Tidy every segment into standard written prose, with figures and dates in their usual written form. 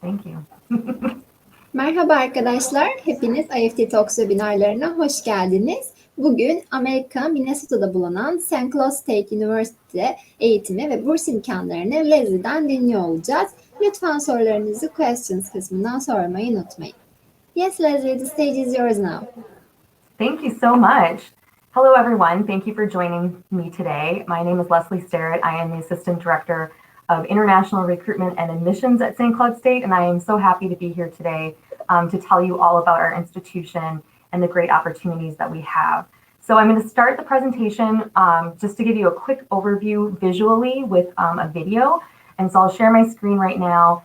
Thank you. Merhaba arkadaşlar, hepiniz IEFT Talks webinarlarına hoş geldiniz. Bugün Amerika, Minnesota'da bulunan St. Cloud State University eğitimi ve burs imkanlarını Leslie'den dinliyor olacağız. Lütfen sorularınızı questions kısmından sormayı unutmayın. Yes, Leslie, the stage is yours now. Thank you so much. Hello, everyone. Thank you for joining me today. My name is Leslie Starrett. I am the Assistant Director of International Recruitment and Admissions at St. Cloud State, and I am so happy to be here today to tell you all about our institution and the great opportunities that we have. So I'm going to start the presentation just to give you a quick overview visually with a video. And so I'll share my screen right now.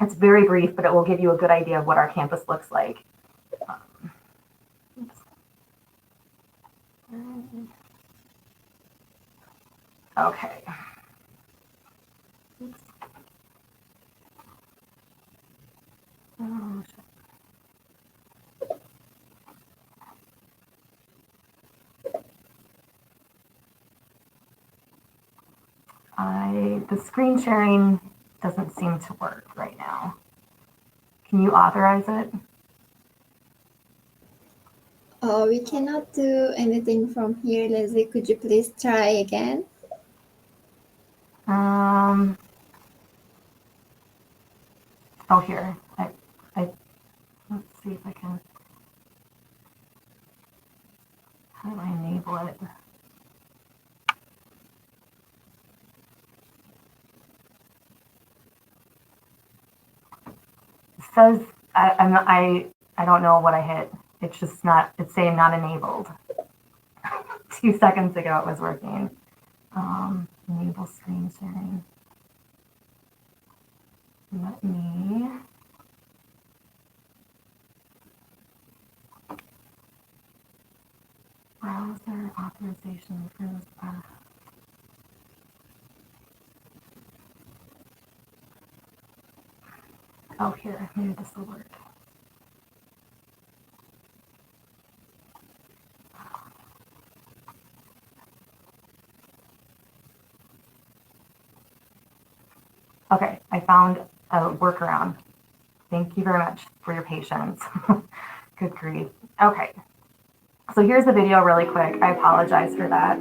It's very brief, but it will give you a good idea of what our campus looks like. Okay. Oh, the screen sharing doesn't seem to work right now. Can you authorize it? We cannot do anything from here, Leslie. Could you please try again? Oh, here. Let's see if I can. How do I enable it? It says I don't know what I hit. It's just not. It's saying not enabled. 2 seconds ago it was working. Enable screen sharing. Let me. Browser authorization for this. Oh, here, maybe this will work. Okay, I found a workaround. Thank you very much for your patience. Good grief. Okay, so here's the video really quick. I apologize for that.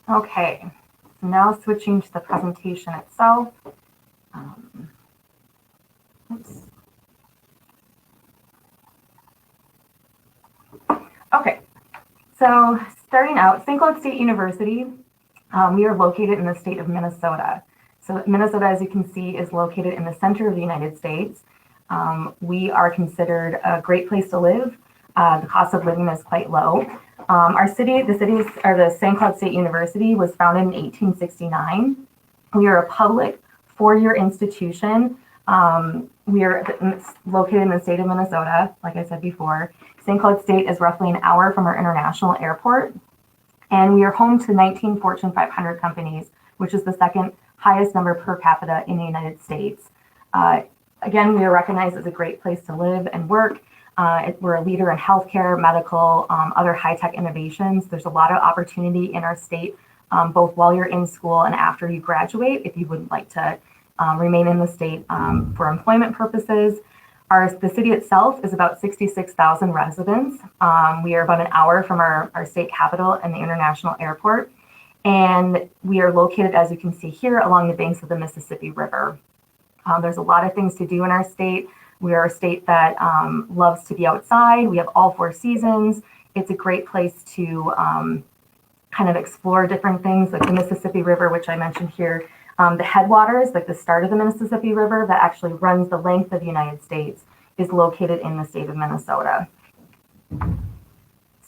Okay, so now switching to the presentation itself. Oops. Okay, so starting out, St. Cloud State University, we are located in the state of Minnesota. So Minnesota, as you can see, is located in the center of the United States. We are considered a great place to live. The cost of living is quite low. The St. Cloud State University was founded in 1869. We are a public four-year institution. We are located in the state of Minnesota, like I said before. St. Cloud State is roughly an hour from our international airport. And we are home to 19 Fortune 500 companies, which is the second highest number per capita in the United States. Again, we are recognized as a great place to live and work. We're a leader in healthcare, medical, other high-tech innovations. There's a lot of opportunity in our state, both while you're in school and after you graduate, if you would like to remain in the state for employment purposes. The city itself is about 66,000 residents. We are about an hour from our state capital and the international airport. And we are located, as you can see here, along the banks of the Mississippi River. There's a lot of things to do in our state. We are a state that loves to be outside. We have all 4 seasons. It's a great place to kind of explore different things like the Mississippi River, which I mentioned here. The headwaters, like the start of the Mississippi River that actually runs the length of the United States, is located in the state of Minnesota.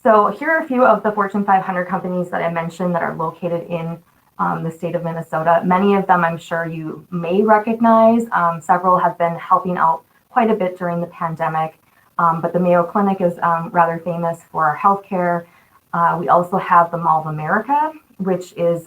So here are a few of the Fortune 500 companies that I mentioned that are located in the state of Minnesota. Many of them I'm sure you may recognize. Several have been helping out quite a bit during the pandemic, but the Mayo Clinic is rather famous for our healthcare. We also have the Mall of America, which is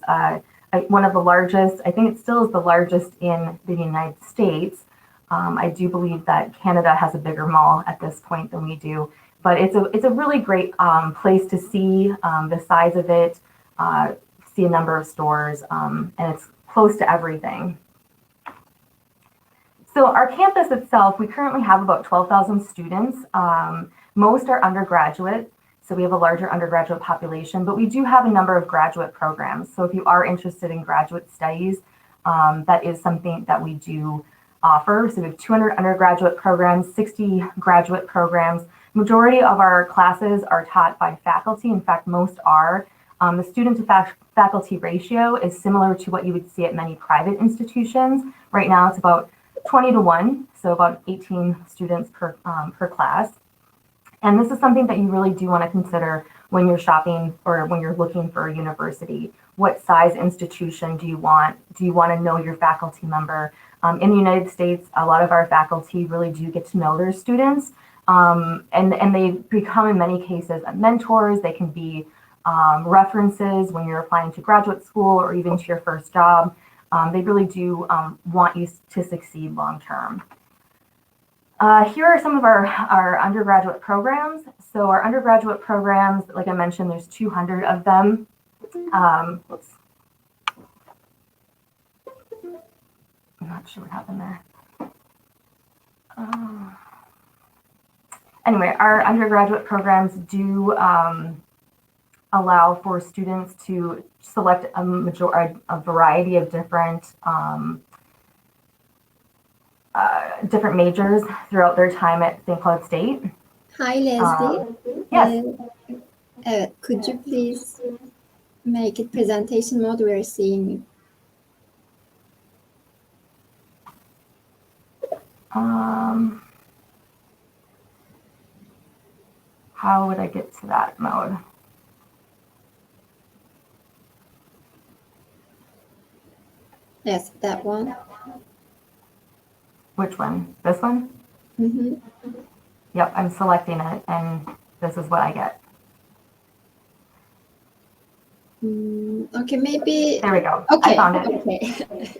one of the largest. I think it still is the largest in the United States. I do believe that Canada has a bigger mall at this point than we do, but it's a really great place to see the size of it, see a number of stores, and it's close to everything. So our campus itself, we currently have about 12,000 students. Most are undergraduate, so we have a larger undergraduate population, but we do have a number of graduate programs. So if you are interested in graduate studies, that is something that we do offer. So we have 200 undergraduate programs, 60 graduate programs. Majority of our classes are taught by faculty. In fact, most are. The student to faculty ratio is similar to what you would see at many private institutions. Right now, it's about 20 to 1, so about 18 students per class. And this is something that you really do want to consider when you're shopping or when you're looking for a university. What size institution do you want? Do you want to know your faculty member? In the United States, a lot of our faculty really do get to know their students, and they become, in many cases, mentors. They can be references when you're applying to graduate school or even to your first job. They really do want you to succeed long term. Here are some of our undergraduate programs. So our undergraduate programs, like I mentioned, there's 200 of them. Oops. I'm not sure what happened there. Anyway, our undergraduate programs do allow for students to select a variety of different different majors throughout their time at St. Cloud State. Hi, Leslie. Yes. Could you please make it presentation mode? We are seeing. How would I get to that mode? Yes, that one. Which one? This one? Mm-hmm. Yep, I'm selecting it, and this is what I get. Okay, maybe. There we go. Okay. I found it. Okay.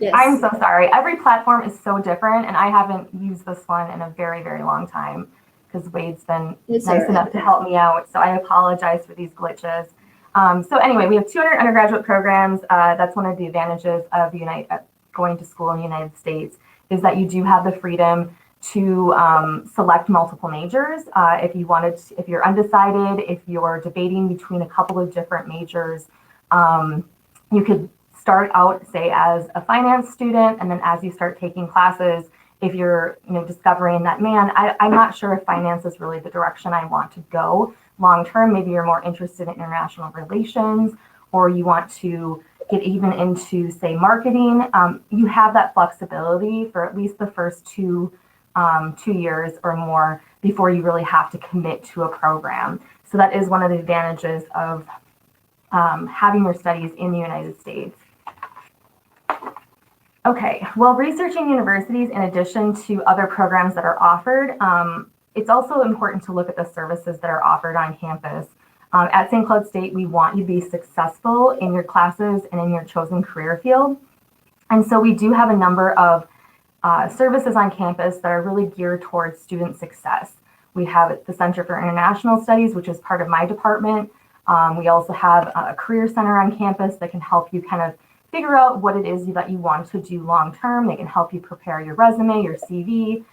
Yes. I'm so sorry. Every platform is so different, and I haven't used this one in a very, very long time because Wade's been nice enough to help me out. So I apologize for these glitches. So anyway, we have 200 undergraduate programs. That's one of the advantages of going to school in the United States, is that you do have the freedom to select multiple majors. If you're undecided, if you're debating between a couple of different majors, you could start out, say, as a finance student, and then as you start taking classes, if you're discovering that, man, I'm not sure if finance is really the direction I want to go long term. Maybe you're more interested in international relations, or you want to get even into, say, marketing. You have that flexibility for at least the first 2 years or more before you really have to commit to a program. So that is one of the advantages of having your studies in the United States. Okay, well, researching universities in addition to other programs that are offered, it's also important to look at the services that are offered on campus. At St. Cloud State, we want you to be successful in your classes and in your chosen career field. And so we do have a number of services on campus that are really geared towards student success. We have the Center for International Studies, which is part of my department. We also have a career center on campus that can help you kind of figure out what it is that you want to do long term. They can help you prepare your resume, your CV.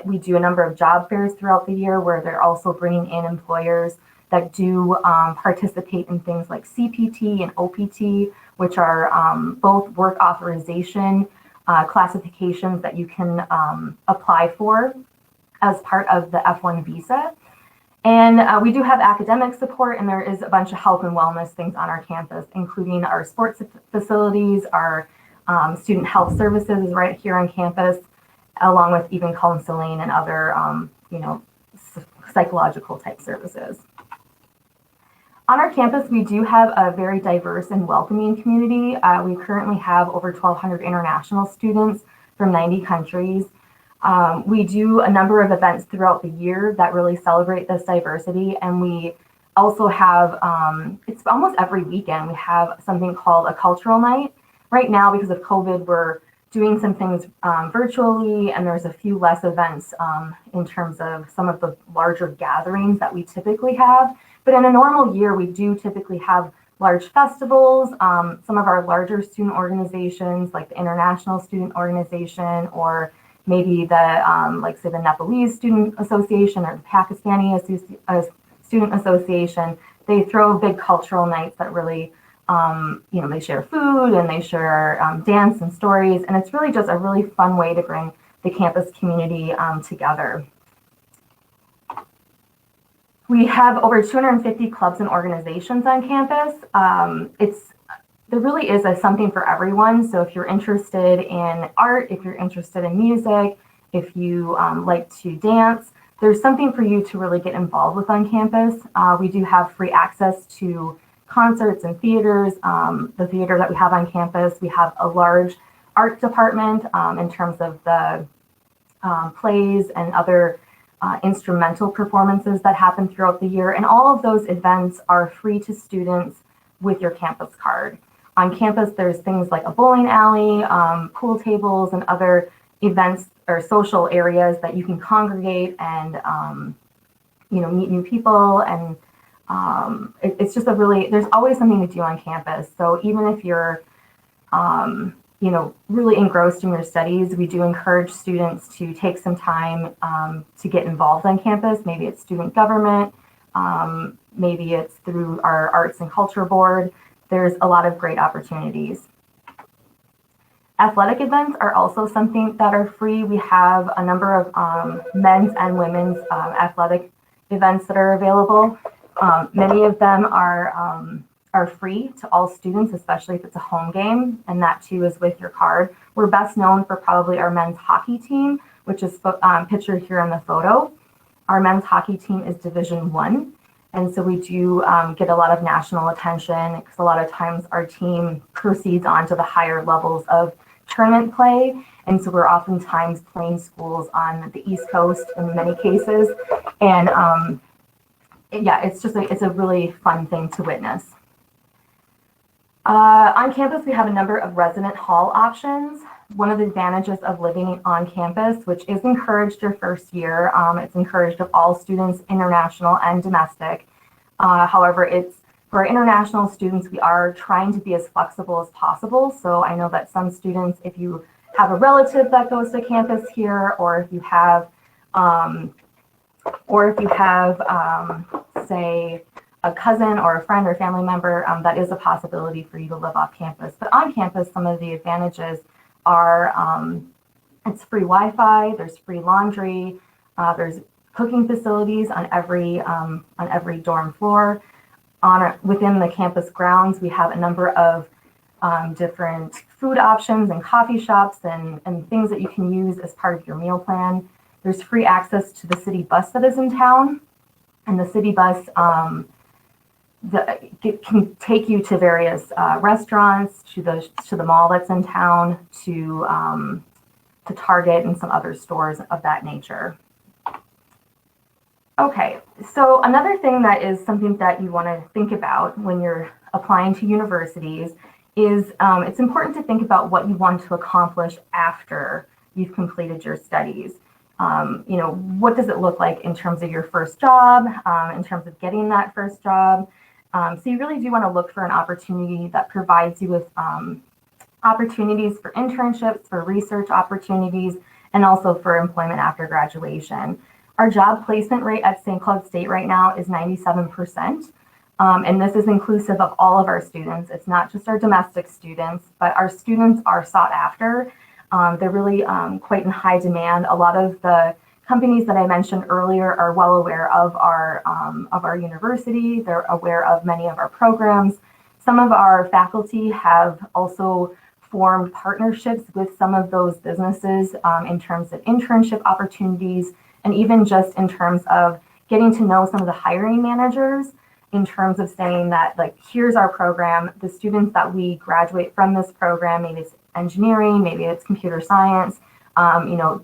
We do a number of job fairs throughout the year where they're also bringing in employers that do participate in things like CPT and OPT, which are both work authorization classifications that you can apply for as part of the F1 visa. And we do have academic support, and there is a bunch of health and wellness things on our campus, including our sports facilities, our student health services is right here on campus, along with even counseling and other, psychological type services. On our campus, we do have a very diverse and welcoming community. We currently have over 1,200 international students from 90 countries. We do a number of events throughout the year that really celebrate this diversity. And we also have, it's almost every weekend, we have something called a cultural night. Right now, because of COVID, we're doing some things virtually, and there's a few less events in terms of some of the larger gatherings that we typically have. But in a normal year, we do typically have large festivals. Some of our larger student organizations, like the International Student Organization, or maybe the, say, the Nepalese Student Association or the Pakistani Student Association, they throw big cultural nights that really, they share food and they share dance and stories. And it's really just a really fun way to bring the campus community together. We have over 250 clubs and organizations on campus. There really is something for everyone. So if you're interested in art, if you're interested in music, if you like to dance, there's something for you to really get involved with on campus. We do have free access to concerts and theaters. The theater that we have on campus, we have a large art department in terms of the plays and other instrumental performances that happen throughout the year. And all of those events are free to students with your campus card. On campus, there's things like a bowling alley, pool tables, and other events or social areas that you can congregate and, meet new people. And it's just there's always something to do on campus. So even if you're, really engrossed in your studies, we do encourage students to take some time to get involved on campus. Maybe it's student government, maybe it's through our arts and culture board. There's a lot of great opportunities. Athletic events are also something that are free. We have a number of men's and women's athletic events that are available. Many of them are free to all students, especially if it's a home game, and that too is with your card. We're best known for probably our men's hockey team, which is pictured here in the photo. Our men's hockey team is Division I, and so we do get a lot of national attention because a lot of times our team proceeds on to the higher levels of tournament play, and so we're oftentimes playing schools on the East Coast in many cases, and it's a really fun thing to witness. On campus, we have a number of resident hall options. One of the advantages of living on campus, which is encouraged your first year, it's encouraged of all students, international and domestic. However, for international students, we are trying to be as flexible as possible. So I know that some students, if you have a relative that goes to campus here, or if you have, say, a cousin or a friend or family member, that is a possibility for you to live off campus. But on campus, some of the advantages are it's free Wi-Fi, there's free laundry, there's cooking facilities on every dorm floor. Within the campus grounds, we have a number of different food options and coffee shops and things that you can use as part of your meal plan. There's free access to the city bus that is in town, and the city bus can take you to various restaurants, to the mall that's in town, to Target and some other stores of that nature. Okay, so another thing that is something that you want to think about when you're applying to universities is it's important to think about what you want to accomplish after you've completed your studies. what does it look like in terms of your first job, in terms of getting that first job. So you really do want to look for an opportunity that provides you with opportunities for internships, for research opportunities, and also for employment after graduation. Our job placement rate at St. Cloud State right now is 97%. And this is inclusive of all of our students. It's not just our domestic students, but our students are sought after. They're really quite in high demand. A lot of the companies that I mentioned earlier are well aware of our university. They're aware of many of our programs. Some of our faculty have also formed partnerships with some of those businesses in terms of internship opportunities, and even just in terms of getting to know some of the hiring managers, in terms of saying that, like, here's our program, the students that we graduate from this program, maybe it's engineering, maybe it's computer science,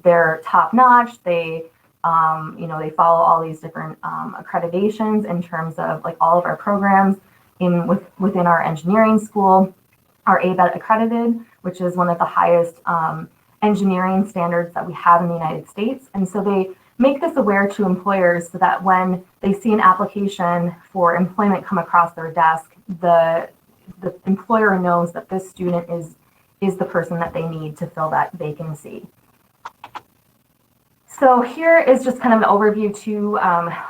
they're top notch. They follow all these different accreditations in terms of like all of our programs within our engineering school are ABET accredited, which is one of the highest engineering standards that we have in the United States. And so they make this aware to employers so that when they see an application for employment come across their desk, the employer knows that this student is the person that they need to fill that vacancy. So here is just kind of an overview too.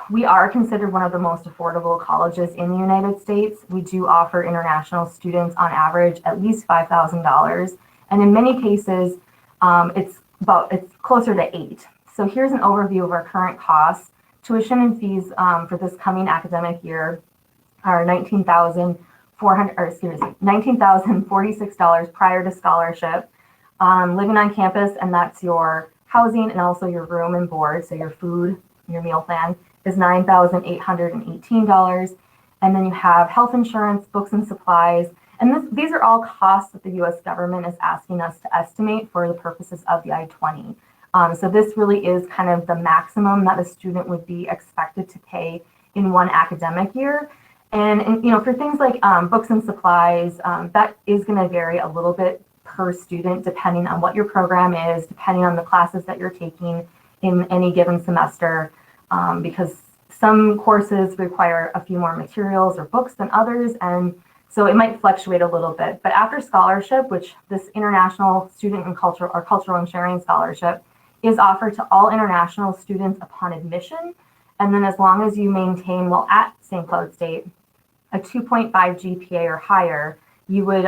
We are considered one of the most affordable colleges in the United States. We do offer international students on average at least $5,000. And in many cases, it's closer to $8,000. So here's an overview of our current costs. Tuition and fees for this coming academic year are $19,046 prior to scholarship. Living on campus, and that's your housing and also your room and board, so your food, your meal plan, is $9,818. And then you have health insurance, books and supplies. And these are all costs that the US government is asking us to estimate for the purposes of the I-20. So this really is kind of the maximum that a student would be expected to pay in one academic year. And for things like books and supplies, that is going to vary a little bit per student depending on what your program is, depending on the classes that you're taking in any given semester, because some courses require a few more materials or books than others, and so it might fluctuate a little bit. But after scholarship, which this International Student and Cultural or Cultural and Sharing Scholarship is offered to all international students upon admission, and then as long as you maintain, while at St. Cloud State, a 2.5 GPA or higher, you would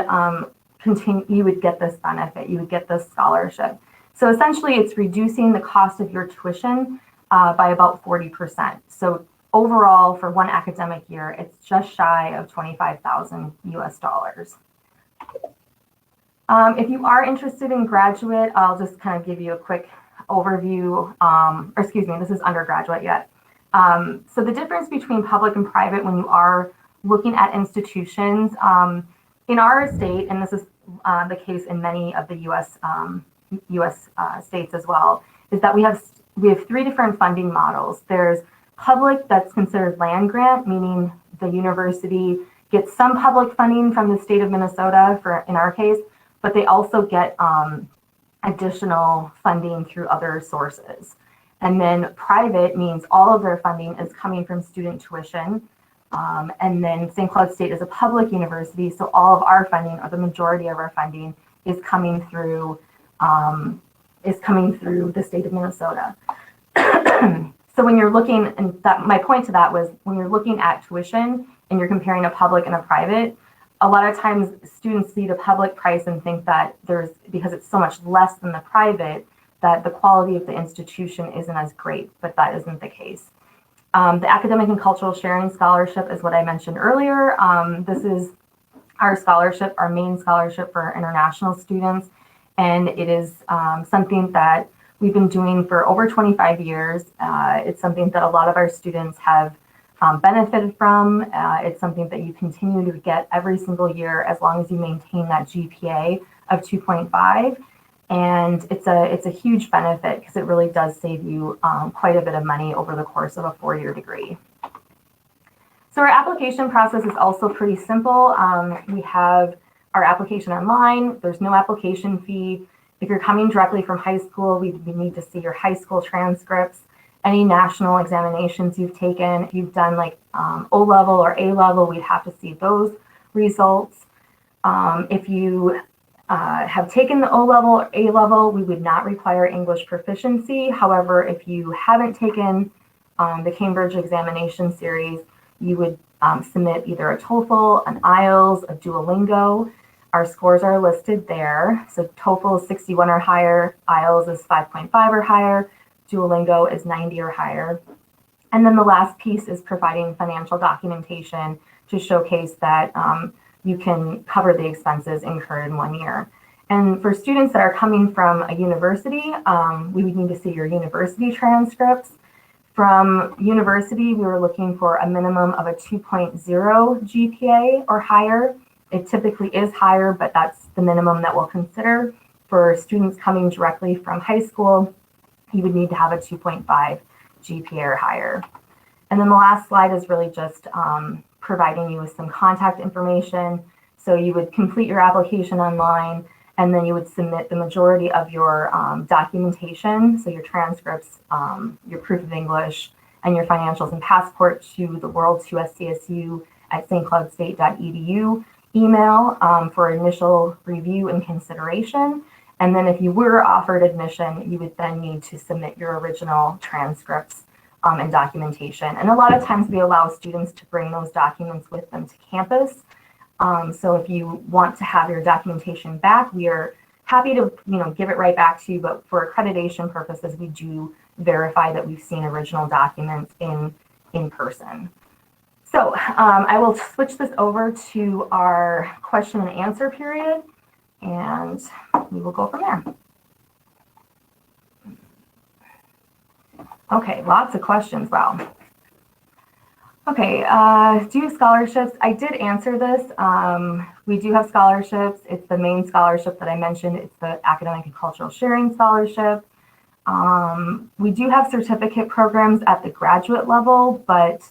get this benefit, you would get this scholarship. So essentially it's reducing the cost of your tuition by about 40%. So overall for one academic year, it's just shy of $25,000 US. If you are interested in graduate, I'll just kind of give you a quick overview, this is undergraduate yet. So the difference between public and private when you are looking at institutions, in our state, and this is the case in many of the U.S. States as well, is that we have three different funding models. There's public, that's considered land grant, meaning the university gets some public funding from the state of Minnesota, in our case, but they also get additional funding through other sources. And then private means all of their funding is coming from student tuition. And then St. Cloud State is a public university, so all of our funding, or the majority of our funding, is coming through the state of Minnesota. So when you're looking, and my point to that was, when you're looking at tuition and you're comparing a public and a private, a lot of times students see the public price and think that because it's so much less than the private, that the quality of the institution isn't as great, but that isn't the case. The Academic and Cultural Sharing Scholarship is what I mentioned earlier. This is our scholarship, our main scholarship for international students, and it is something that we've been doing for over 25 years. It's something that a lot of our students have benefited from. It's something that you continue to get every single year as long as you maintain that GPA of 2.5. And it's a huge benefit because it really does save you quite a bit of money over the course of a 4-year degree. So our application process is also pretty simple. We have our application online. There's no application fee. If you're coming directly from high school, we need to see your high school transcripts, any national examinations you've taken. If you've done like O-level or A-level, we'd have to see those results. If you have taken the O-level or A-level, we would not require English proficiency. However, if you haven't taken the Cambridge examination series, you would submit either a TOEFL, an IELTS, a Duolingo. Our scores are listed there. So TOEFL is 61 or higher, IELTS is 5.5 or higher, Duolingo is 90 or higher. And then the last piece is providing financial documentation to showcase that you can cover the expenses incurred in 1 year. And for students that are coming from a university, we would need to see your university transcripts. From university, we were looking for a minimum of a 2.0 GPA or higher. It typically is higher, but that's the minimum that we'll consider. For students coming directly from high school, you would need to have a 2.5 GPA or higher. And then the last slide is really just providing you with some contact information. So you would complete your application online, and then you would submit the majority of your documentation, so your transcripts, your proof of English, and your financials and passport to the world2scsu@stcloudstate.edu email for initial review and consideration. And then if you were offered admission, you would then need to submit your original transcripts and documentation. And a lot of times we allow students to bring those documents with them to campus. So if you want to have your documentation back, we are happy to give it right back to you, but for accreditation purposes, we do verify that we've seen original documents in person. So I will switch this over to our question and answer period, and we will go from there. Okay, lots of questions, wow. Okay, do you have scholarships? I did answer this. We do have scholarships. It's the main scholarship that I mentioned. It's the Academic and Cultural Sharing Scholarship. We do have certificate programs at the graduate level, but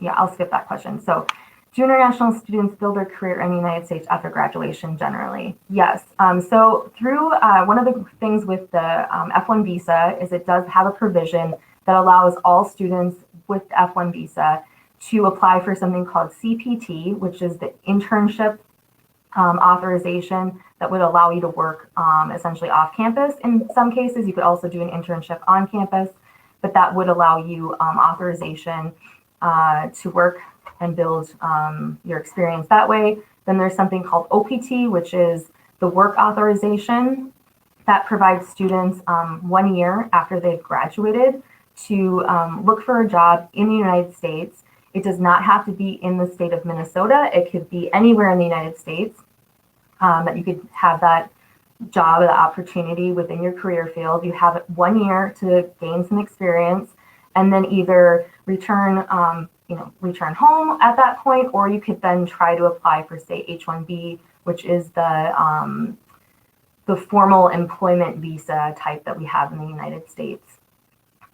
yeah, I'll skip that question. So, do international students build their career in the United States after graduation generally? Yes. So through one of the things with the F1 visa is it does have a provision that allows all students with the F1 visa to apply for something called CPT, which is the internship authorization that would allow you to work essentially off campus. In some cases, you could also do an internship on campus, but that would allow you authorization to work and build your experience that way. Then there's something called OPT, which is the work authorization that provides students 1 year after they've graduated to look for a job in the United States. It does not have to be in the state of Minnesota. It could be anywhere in the United States that you could have that job, the opportunity within your career field. You have 1 year to gain some experience and then either return home at that point, or you could then try to apply for, say, H-1B, which is the formal employment visa type that we have in the United States.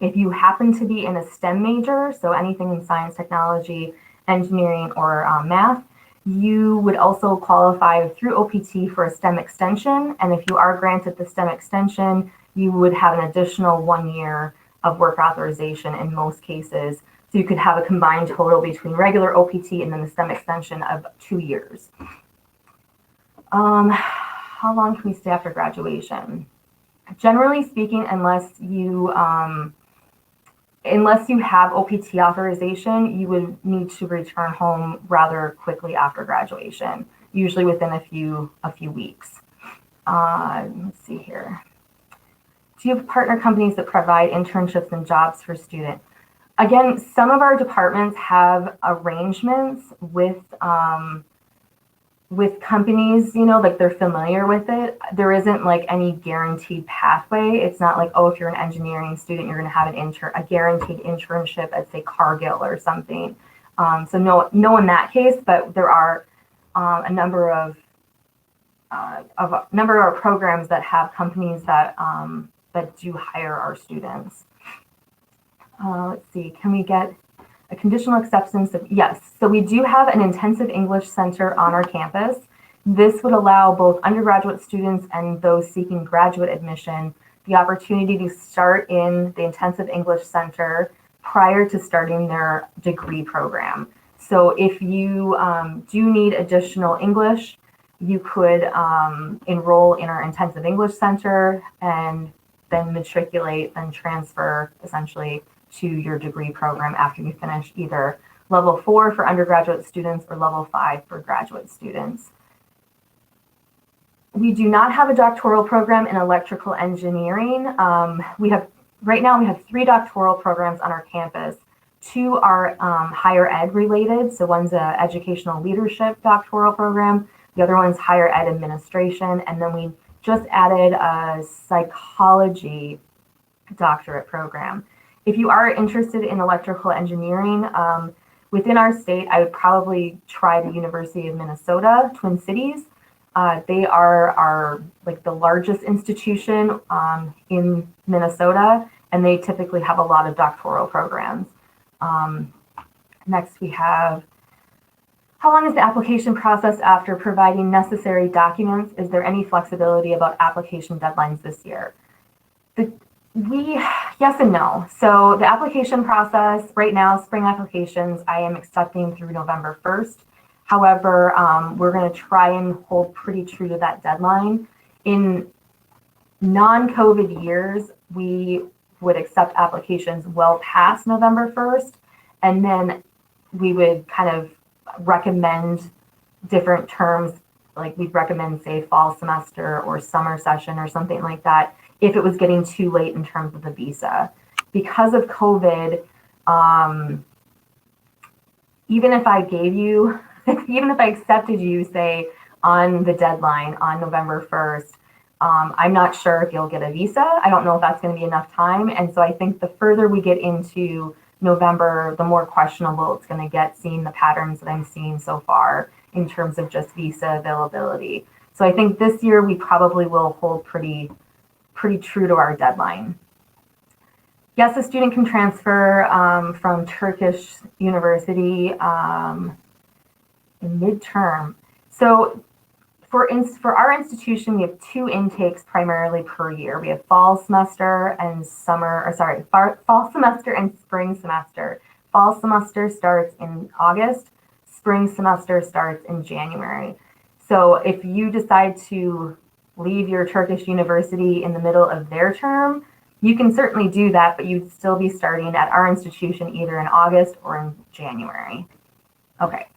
If you happen to be in a STEM major, so anything in science, technology, engineering, or math, you would also qualify through OPT for a STEM extension. And if you are granted the STEM extension, you would have an additional 1 year of work authorization in most cases. So you could have a combined total between regular OPT and then the STEM extension of 2 years. How long can we stay after graduation? Generally speaking, unless you have OPT authorization, you would need to return home rather quickly after graduation, usually within a few weeks. Let's see here. Do you have partner companies that provide internships and jobs for students? Again, some of our departments have arrangements with companies, like they're familiar with it. There isn't like any guaranteed pathway. It's not like, oh, if you're an engineering student, you're going to have a guaranteed internship at, say, Cargill or something. So no in that case, but there are a number of our programs that have companies that do hire our students. Let's see, can we get a conditional acceptance? Yes, so we do have an intensive English center on our campus. This would allow both undergraduate students and those seeking graduate admission the opportunity to start in the Intensive English Center prior to starting their degree program. So if you do need additional English, you could enroll in our Intensive English Center and then matriculate and transfer essentially to your degree program after you finish either level 4 for undergraduate students or level 5 for graduate students. We do not have a doctoral program in electrical engineering. Right now we have 3 doctoral programs on our campus. 2 are higher ed related. So one's a educational leadership doctoral program. The other one's higher ed administration. And then we just added a psychology doctorate program. If you are interested in electrical engineering, within our state, I would probably try the University of Minnesota, Twin Cities. They are the largest institution in Minnesota, and they typically have a lot of doctoral programs. Next we have, how long is the application process after providing necessary documents? Is there any flexibility about application deadlines this year? Yes and no. So the application process right now, spring applications, I am accepting through November 1st. However, we're going to try and hold pretty true to that deadline. In non-COVID years, we would accept applications well past November 1st, and then we would kind of recommend different terms, like we'd recommend, say, fall semester or summer session or something like that, if it was getting too late in terms of the visa. Because of COVID, even if I gave you, even if I accepted you, say, on the deadline on November 1st, I'm not sure if you'll get a visa. I don't know if that's going to be enough time. And so I think the further we get into November, the more questionable it's going to get, seeing the patterns that I'm seeing so far in terms of just visa availability. So I think this year we probably will hold pretty true to our deadline. Yes, a student can transfer from Turkish university in midterm. So for our institution, we have 2 intakes primarily per year. We have fall semester and fall semester and spring semester. Fall semester starts in August, spring semester starts in January. So if you decide to leave your Turkish university in the middle of their term, you can certainly do that, but you'd still be starting at our institution either in August or in January. Okay.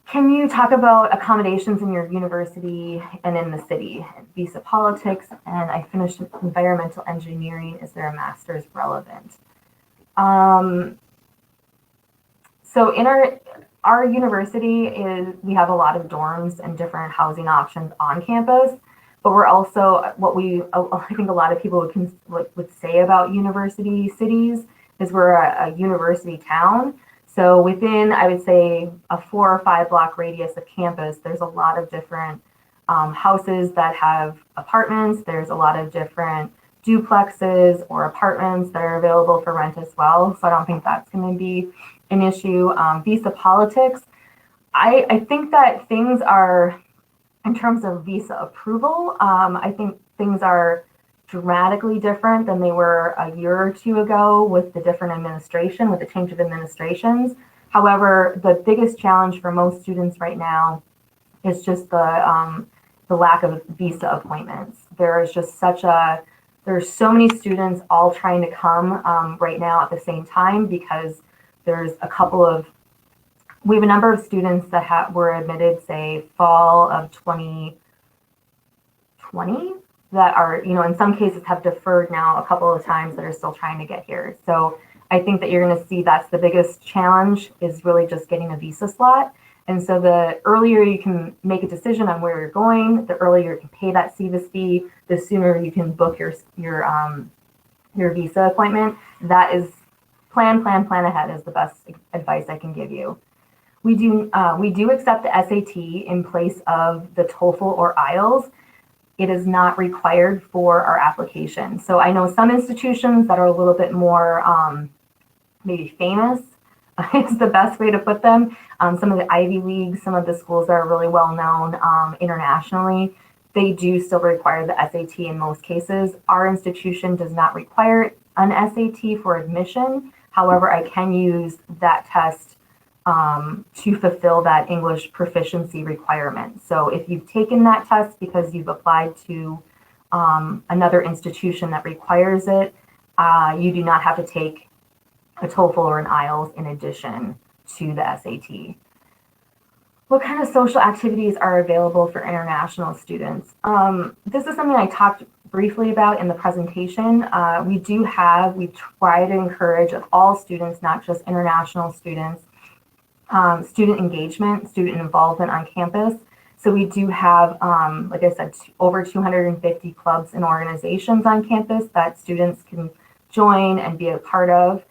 Can you talk about accommodations in your university and in the city? Visa politics, and I finished environmental engineering. Is there a master's relevant? So in our university we have a lot of dorms and different housing options on campus, but we're also, I think a lot of people would say about university cities is we're a university town. So within, I would say, a 4 or 5 block radius of campus, there's a lot of different houses that have apartments. There's a lot of different duplexes or apartments that are available for rent as well. So I don't think that's going to be an issue. Visa politics, I think that things are, in terms of visa approval, I think things are dramatically different than they were a year or 2 ago with the different administration, with the change of administrations. However, the biggest challenge for most students right now is just the lack of visa appointments. There's so many students all trying to come right now at the same time, because there's we have a number of students that were admitted, say, fall of 2020, that are, in some cases have deferred now a couple of times, that are still trying to get here. So I think that you're going to see that's the biggest challenge, is really just getting a visa slot. And so the earlier you can make a decision on where you're going, the earlier you can pay that SEVIS fee, the sooner you can book your visa appointment. That is plan ahead is the best advice I can give you. We do accept the SAT in place of the TOEFL or IELTS. It is not required for our application. So I know some institutions that are a little bit more maybe famous is the best way to put them. Some of the Ivy Leagues, some of the schools that are really well known internationally, they do still require the SAT in most cases. Our institution does not require an SAT for admission. However, I can use that test to fulfill that English proficiency requirement. So if you've taken that test because you've applied to another institution that requires it, you do not have to take a TOEFL or an IELTS in addition to the SAT. What kind of social activities are available for international students? This is something I talked briefly about in the presentation. We try to encourage all students, not just international students, student engagement, student involvement on campus. So we do have, like I said, over 250 clubs and organizations on campus that students can join and be a part of.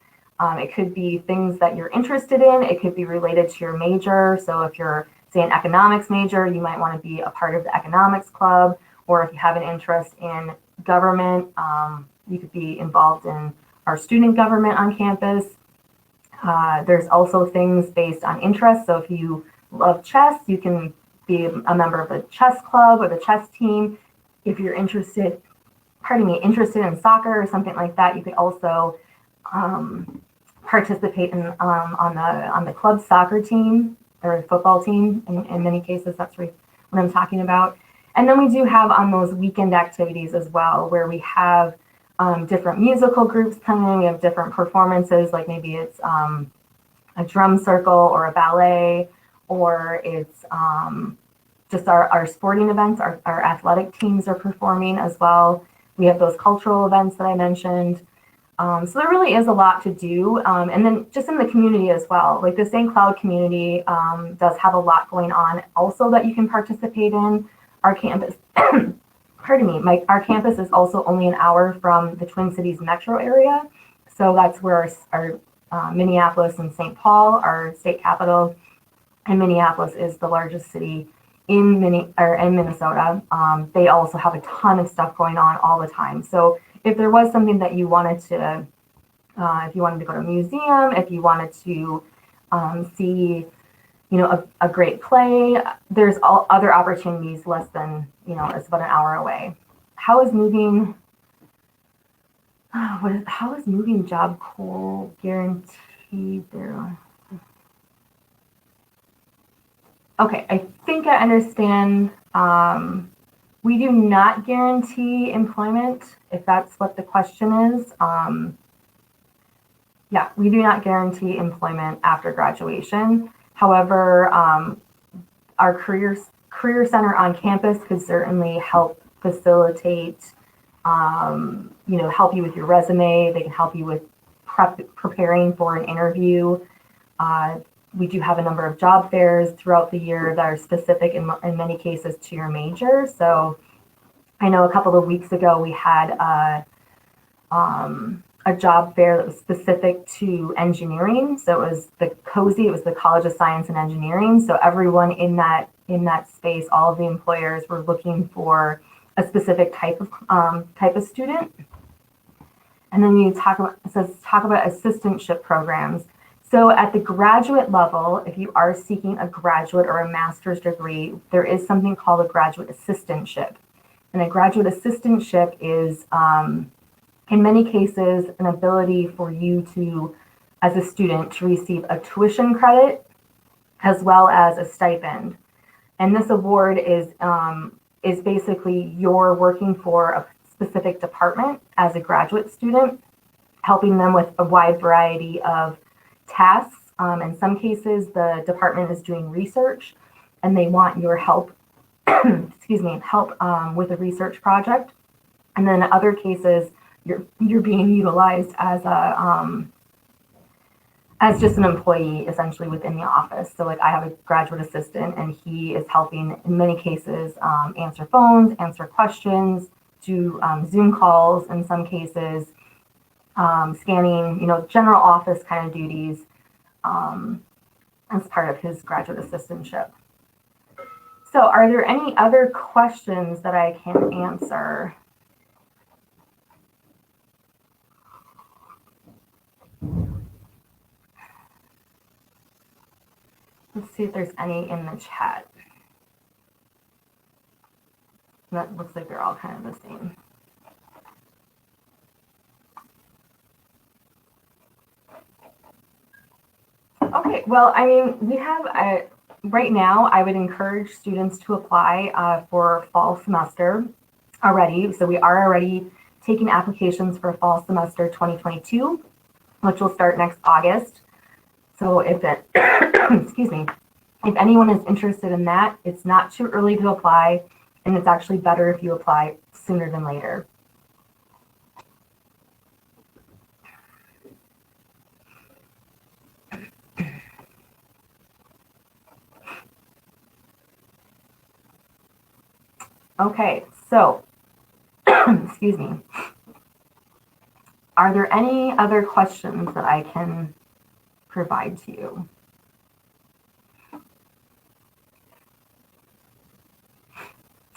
It could be things that you're interested in. It could be related to your major. So if you're, say, an economics major, you might want to be a part of the economics club. Or if you have an interest in government, you could be involved in our student government on campus. There's also things based on interest. So if you love chess, you can be a member of the chess club or the chess team. If you're interested in soccer or something like that, you could also participate in on the club soccer team or football team. In many cases, that's what I'm talking about. And then we do have on those weekend activities as well, where we have different musical groups coming. We have different performances, like maybe it's a drum circle or a ballet, or it's just our sporting events. Our athletic teams are performing as well. We have those cultural events that I mentioned. So there really is a lot to do. And then just in the community as well, like the St. Cloud community does have a lot going on also that you can participate in. Our campus, our campus is also only an hour from the Twin Cities metro area. So that's where our Minneapolis and St. Paul, our state capital, and Minneapolis is the largest city in Minnesota. They also have a ton of stuff going on all the time. So if there was something that you wanted to, if you wanted to go to a museum, if you wanted to see, a great play, there's all other opportunities less than, it's about an hour away. How is moving job goal guaranteed there? Okay, I think I understand. We do not guarantee employment, if that's what the question is. Yeah, we do not guarantee employment after graduation. However, our career center on campus could certainly help facilitate, help you with your resume. They can help you with preparing for an interview. We do have a number of job fairs throughout the year that are specific in many cases to your major. So I know a couple of weeks ago we had a job fair that was specific to engineering. So it was the COSI, it was the College of Science and Engineering. So everyone in that space, all of the employers were looking for a specific type of student. And then it says talk about assistantship programs. So at the graduate level, if you are seeking a graduate or a master's degree, there is something called a graduate assistantship. And a graduate assistantship is, in many cases, an ability for you to, as a student, to receive a tuition credit as well as a stipend. And this award is basically you're working for a specific department as a graduate student, helping them with a wide variety of tasks. In some cases, the department is doing research and they want your help, help with a research project. And then in other cases, you're being utilized as just an employee essentially within the office. So like I have a graduate assistant and he is helping in many cases answer phones, answer questions, do Zoom calls in some cases, scanning, general office kind of duties as part of his graduate assistantship. So are there any other questions that I can answer? Let's see if there's any in the chat. That looks like they're all kind of the same. Okay, well, I mean, we have, right now, I would encourage students to apply for fall semester already. So we are already taking applications for fall semester 2022, which will start next August. So if it, excuse me, if anyone is interested in that, it's not too early to apply, and it's actually better if you apply sooner than later. Okay, so, excuse me. Are there any other questions that I can provide to you?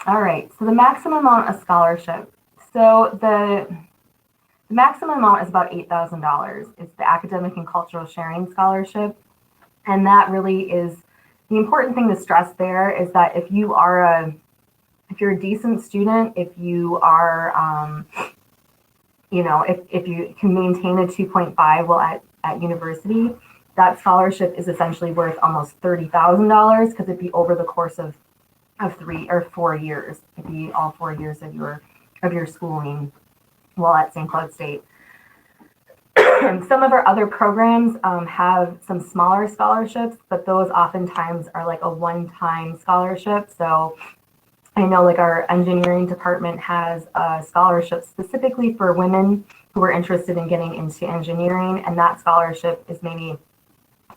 All right, so the maximum amount of scholarship. So the maximum amount is about $8,000. It's the Academic and Cultural Sharing Scholarship. And that really is, the important thing to stress there is that if you're a decent student, if you are, you know, if you can maintain a 2.5 while at university, that scholarship is essentially worth almost $30,000 because it'd be over the course of 3 or 4 years. It'd be all 4 years of your schooling while at St. Cloud State. Some of our other programs have some smaller scholarships, but those oftentimes are like a one-time scholarship. So I know like our engineering department has a scholarship specifically for women who are interested in getting into engineering, and that scholarship is maybe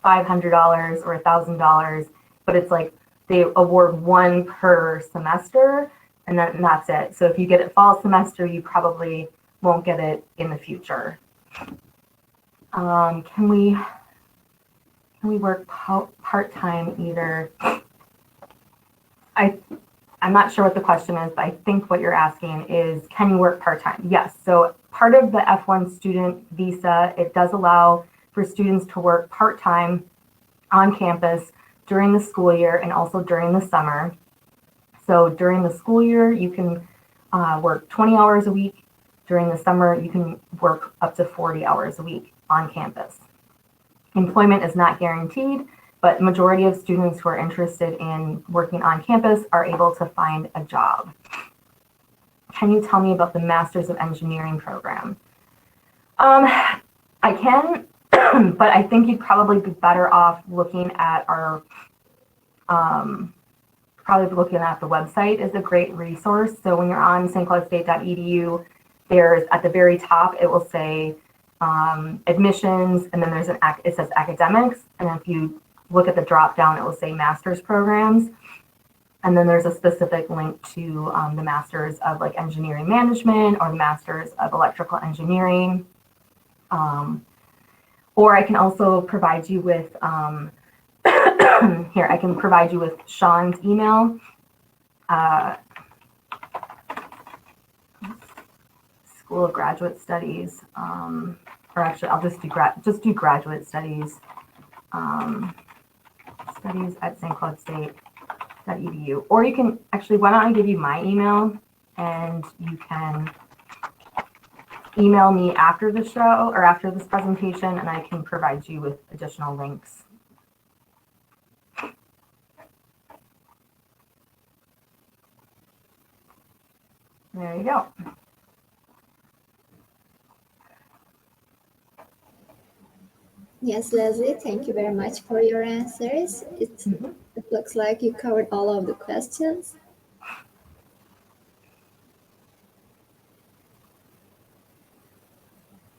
$500 or $1,000, but it's like they award one per semester, and then that's it. So if you get it fall semester, you probably won't get it in the future. Can we work part-time either? I'm not sure what the question is, but I think what you're asking is, can you work part-time? Yes, so part of the F1 student visa, it does allow for students to work part-time on campus during the school year and also during the summer. So during the school year, you can work 20 hours a week. During the summer, you can work up to 40 hours a week on campus. Employment is not guaranteed, but majority of students who are interested in working on campus are able to find a job. Can you tell me about the Masters of Engineering program? I can, but I think you'd probably be better off looking at our, probably looking at the website is a great resource. So when you're on stcloudstate.edu, there's at the very top, it will say admissions, and then there's it says academics. And if you look at the drop down, it will say master's programs. And then there's a specific link to the Masters of like Engineering Management or the Masters of Electrical Engineering. Or I can also provide you with, here, I can provide you with Sean's email. School of Graduate Studies, or actually I'll just do graduate studies. Studies at stcloudstate.edu. Or you can actually, why don't I give you my email and you can email me after the show or after this presentation, and I can provide you with additional links. There you go. Yes, Leslie, thank you very much for your answers. It looks like you covered all of the questions.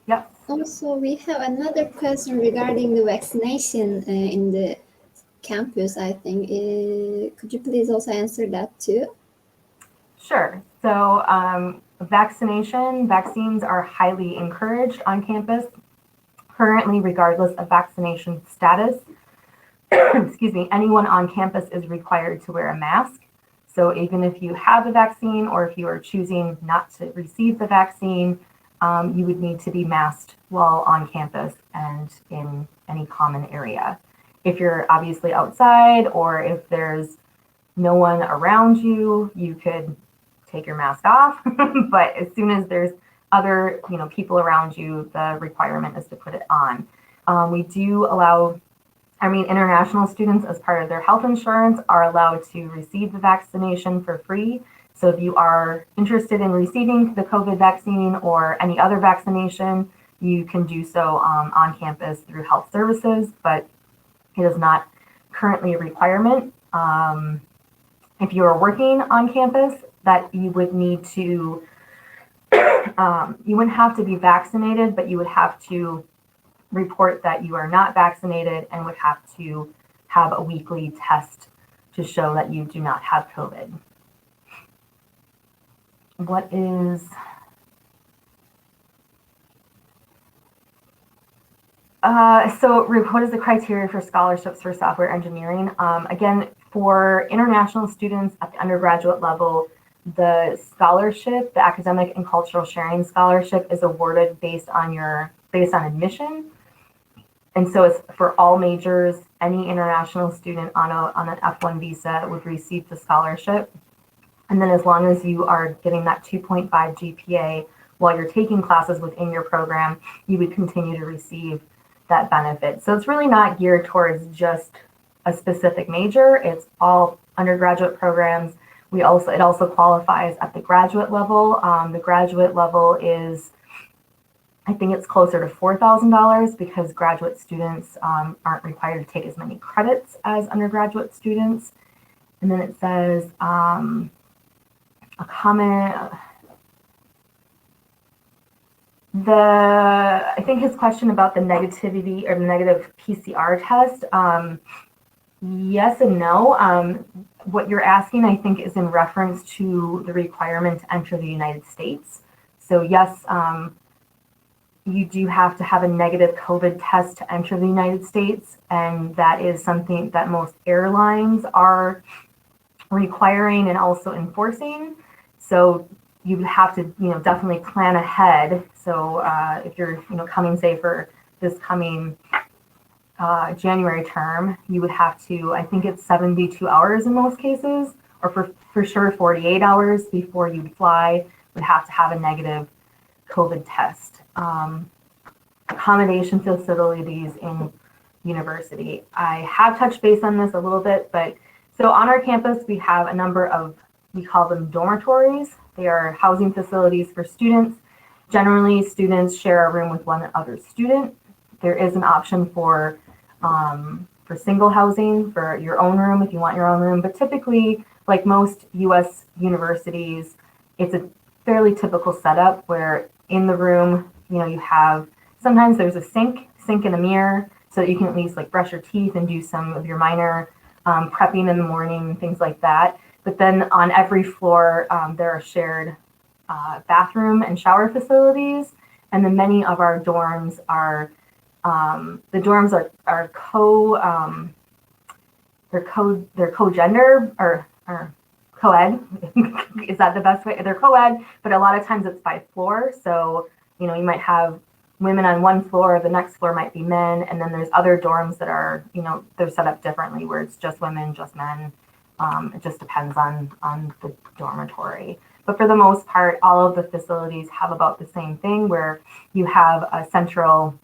Yep. Also, we have another question regarding the vaccination in the campus, I think. Could you please also answer that too? Sure. So vaccines are highly encouraged on campus. Currently, regardless of vaccination status, excuse me, anyone on campus is required to wear a mask. So even if you have the vaccine or if you are choosing not to receive the vaccine, you would need to be masked while on campus and in any common area. if you're obviously outside or if there's no one around you, you could take your mask off. But as soon as there's other, people around you, the requirement is to put it on. We do allow, international students, as part of their health insurance, are allowed to receive the vaccination for free. So if you are interested in receiving the COVID vaccine or any other vaccination, you can do so on campus through health services, but it is not currently a requirement. If you are working on campus, that you would need to, you wouldn't have to be vaccinated, but you would have to report that you are not vaccinated and would have to have a weekly test to show that you do not have COVID. What is what is the criteria for scholarships for software engineering? Again, for international students at the undergraduate level, the scholarship, the academic and cultural sharing scholarship, is awarded based on admission. And so it's for all majors. Any international student on an F1 visa would receive the scholarship. And then as long as you are getting that 2.5 GPA while you're taking classes within your program, you would continue to receive that benefit. So it's really not geared towards just a specific major. It's all undergraduate programs. It also qualifies at the graduate level. The graduate level is, I think it's closer to $4,000 because graduate students aren't required to take as many credits as undergraduate students. And then it says a comment. I think his question about the negativity or the negative PCR test, yes and no. What you're asking, I think, is in reference to the requirement to enter the United States. So yes, you do have to have a negative COVID test to enter the United States, and that is something that most airlines are requiring and also enforcing. So you would have to, definitely plan ahead. So if you're, coming, say, for this coming January term, you would have to, I think it's 72 hours in most cases, or for sure 48 hours before you'd fly, would have to have a negative COVID test. Accommodation facilities in university. I have touched base on this a little bit, but so on our campus, we have a number of, we call them dormitories. They are housing facilities for students. Generally, students share a room with one other student. There is an option for single housing, for your own room if you want your own room. But typically, like most U.S. universities, it's a fairly typical setup where in the room, you have, sometimes there's a sink and a mirror so that you can at least like brush your teeth and do some of your minor prepping in the morning, things like that. But then on every floor, there are shared bathroom and shower facilities. And then many of our dorms are, they're co-gender or co-ed. Is that the best way? They're co-ed, but a lot of times it's by floor. So, you might have women on one floor, the next floor might be men. And then there's other dorms that are, they're set up differently where it's just women, just men. It just depends on the dormitory. But for the most part, all of the facilities have about the same thing where you have a central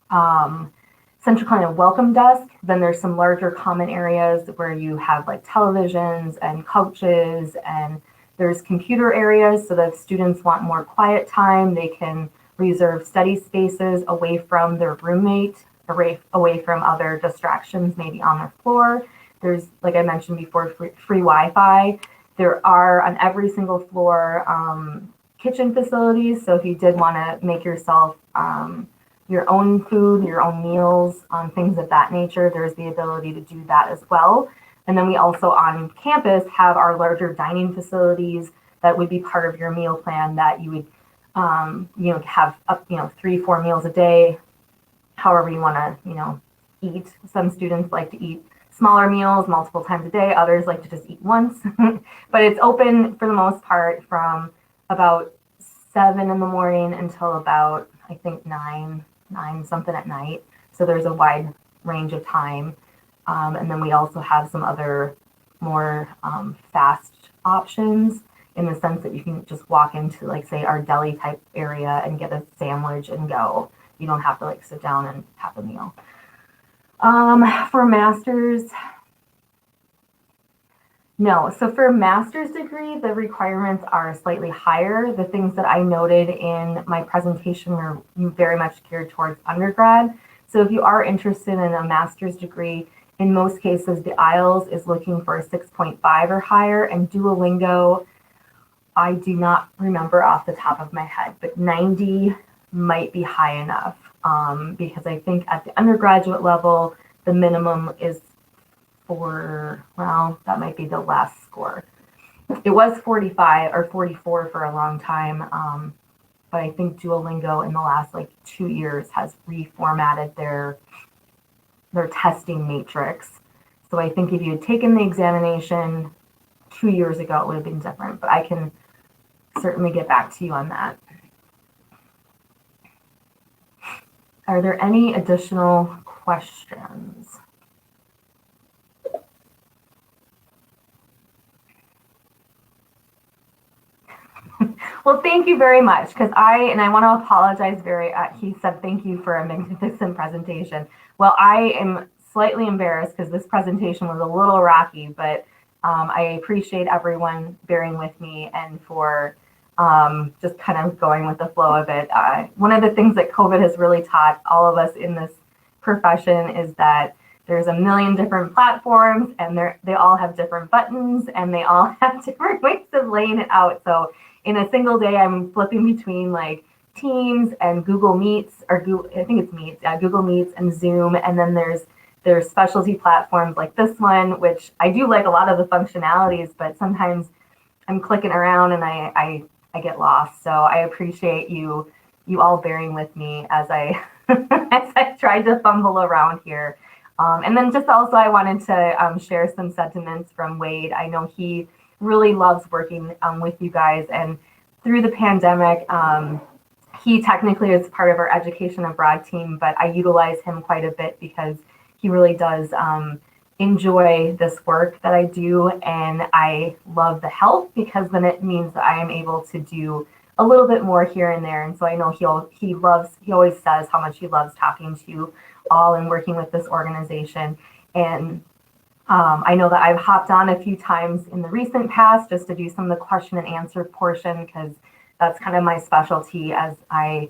kind of welcome desk. Then there's some larger common areas where you have like televisions and couches, and there's computer areas so that if students want more quiet time, they can reserve study spaces away from their roommate, away from other distractions maybe on their floor. There's, like I mentioned before, free Wi-Fi. There are on every single floor kitchen facilities. So if you did want to make yourself your own food, your own meals, things of that nature, there's the ability to do that as well. And then we also on campus have our larger dining facilities that would be part of your meal plan that you would have up 3-4 meals a day, however you want to eat. Some students like to eat smaller meals multiple times a day. Others like to just eat once. But it's open for the most part from about 7 in the morning until about, I think, 9 something at night. So there's a wide range of time. And then we also have some other more fast options in the sense that you can just walk into, like, say, our deli type area and get a sandwich and go. You don't have to like sit down and have a meal. For master's, no. So for master's degree, the requirements are slightly higher. The things that I noted in my presentation are very much geared towards undergrad. So if you are interested in a master's degree, in most cases, the IELTS is looking for a 6.5 or higher, and Duolingo, I do not remember off the top of my head, but 90 might be high enough, because I think at the undergraduate level, the minimum is well, that might be the last score. It was 45 or 44 for a long time, but I think Duolingo in the last like 2 years has reformatted their testing matrix. So I think if you had taken the examination 2 years ago, it would have been different, but I can certainly get back to you on that. Are there any additional questions? Well, thank you very much, because I want to apologize he said thank you for a magnificent presentation. Well, I am slightly embarrassed because this presentation was a little rocky, but I appreciate everyone bearing with me and for just kind of going with the flow of it. One of the things that COVID has really taught all of us in this profession is that there's a million different platforms, and they all have different buttons, and they all have different ways of laying it out. So in a single day, I'm flipping between like Teams and Google Meets, or I think it's Meets, Google Meets and Zoom, and then there's specialty platforms like this one, which I do like a lot of the functionalities, but sometimes I'm clicking around and I get lost. So I appreciate you all bearing with me as I as I tried to fumble around here. And then just also I wanted to share some sentiments from Wade. I know he really loves working with you guys, and through the pandemic, he technically is part of our education abroad team, but I utilize him quite a bit because he really does enjoy this work that I do, and I love the help because then it means that I am able to do a little bit more here and there. And so I know he always says how much he loves talking to you all and working with this organization. And I know that I've hopped on a few times in the recent past just to do some of the question and answer portion, because that's kind of my specialty as I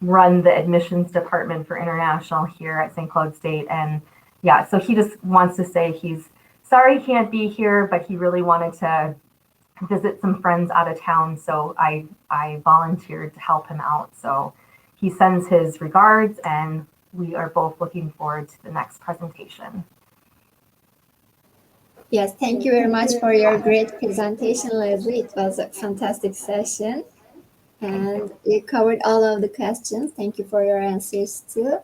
run the admissions department for international here at St. Cloud State. And yeah, so he just wants to say he's sorry he can't be here, but he really wanted to visit some friends out of town. So I volunteered to help him out. So he sends his regards, and we are both looking forward to the next presentation. Yes, thank you very much for your great presentation, Leslie. It was a fantastic session, and you covered all of the questions. Thank you for your answers too.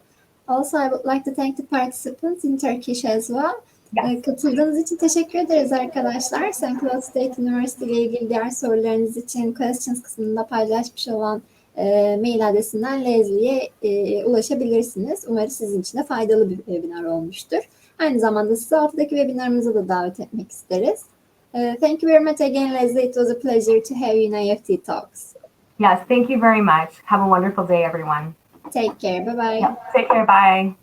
Also, I would like to thank the participants in Turkish as well. Yes. Katıldığınız için teşekkür ederiz arkadaşlar. St. Cloud State University ile ilgili diğer sorularınız için questions kısmında paylaşmış olan mail adresinden Leslie'ye ulaşabilirsiniz. Umarım sizin için de faydalı bir webinar olmuştur. Aynı zamanda sizi alttaki webinarımıza da davet etmek isteriz. Thank you very much again, Leslie. It was a pleasure to have you in IEFT Talks. Yes, thank you very much. Have a wonderful day, everyone. Take care. Bye-bye. Yep, take care. Bye.